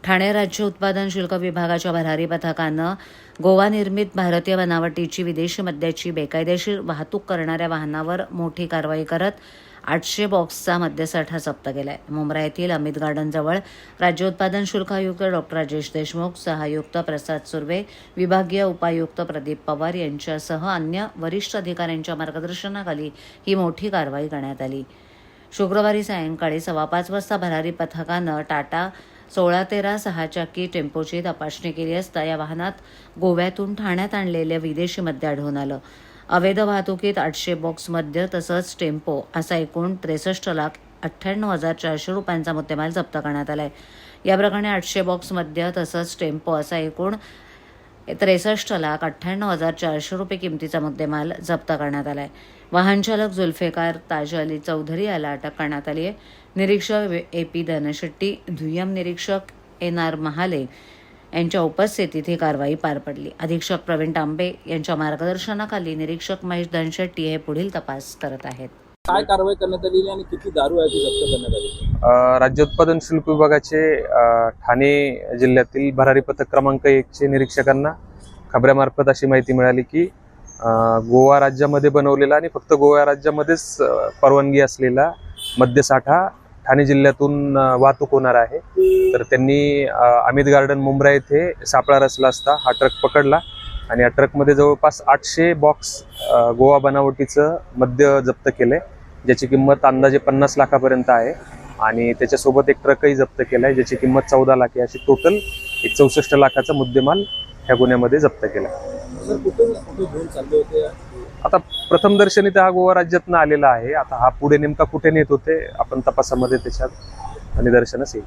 ठाणे राज्य उत्पादन शुल्क विभागाच्या भरारी पथकानं गोवा निर्मित भारतीय बनावटीची विदेशी मद्याची बेकायदेशीर वाहतूक करणाऱ्या वाहनावर मोठी कारवाई करत 800 बॉक्सचा मद्यसाठा जप्त केलाय। मुंब्रा येथील अमित गार्डनजवळ राज्य उत्पादन शुल्क आयुक्त डॉक्टर राजेश देशमुख, सहायुक्त प्रसाद सुर्वे, विभागीय उपायुक्त प्रदीप पवार यांच्यासह अन्य वरिष्ठ अधिकाऱ्यांच्या मार्गदर्शनाखाली ही मोठी कारवाई करण्यात आली। शुक्रवारी सायंकाळी 5:15 वाजता भरारी पथकानं टाटा 1613 6चाकी टेम्पोची तपासणी केली असता या वाहनात गोव्यातून ठाण्यात आणलेले विदेशी मद्य आढळून आलं। अवैध वाहतुकीत 800 बॉक्स मद्य तसंच टेम्पो असा एकूण 63,98,400 रुपयांचा मुद्देमाल जप्त करण्यात आलाय। या प्रकरणी 800 बॉक्स मद्य तसंच टेम्पो असा एकूण 63,98,400 रुपये किमतीचा मुद्देमाल जप्त करण्यात आलाय। वाहन चालक जुल्फिकार ताज अली चौधरी याला अटक करण्यात आली आहे। निरीक्षक AP धनशेट्टी, दुय्यम निरीक्षक NR महाले यांच्या उपस्थितीत ही कारवाई पार पडली। अधीक्षक प्रवीण तांबे यांच्या मार्गदर्शनाखाली निरीक्षक महेश धनशेट्टी हे पुढील तपास करत आहेत। काय कारवाई करण्यात आली आणि किती दारू आहे ती जप्त करण्यात आली? राज्य उत्पादन शुल्क विभागाचे ठाणे जिल्ह्यातील भरारी पथक क्रमांक 1 चे निरीक्षकांना खबऱ्यामार्फत अशी माहिती मिळाली की गोवा राज्यामध्ये बनवलेला आणि फक्त गोवा राज्यामध्येच परवानगी असलेला मद्यसाठा ठाणे जिल्ह्यातून वाहतूक होणार आहे। तर त्यांनी अमित गार्डन मुंब्रा येथे सापळा रचला असता हा ट्रक पकडला आणि या ट्रकमध्ये जवळपास 800 बॉक्स गोवा बनावटीचं मद्य जप्त केलंय, ज्याची किंमत अंदाजे 50 लाखापर्यंत आहे आणि त्याच्यासोबत एक ट्रकही जप्त केलाय ज्याची किंमत 14 लाख आहे। अशी टोटल 64 लाखाचा मुद्देमाल ह्या गुन्ह्यामध्ये जप्त केला। आता प्रथम दर्शनी हा गोवा राज्यातनं आलेला आहे। आता हा पुढे नेमका कुठे नेत होते आपण तपासामध्ये त्याच्यात निदर्शनास येईल।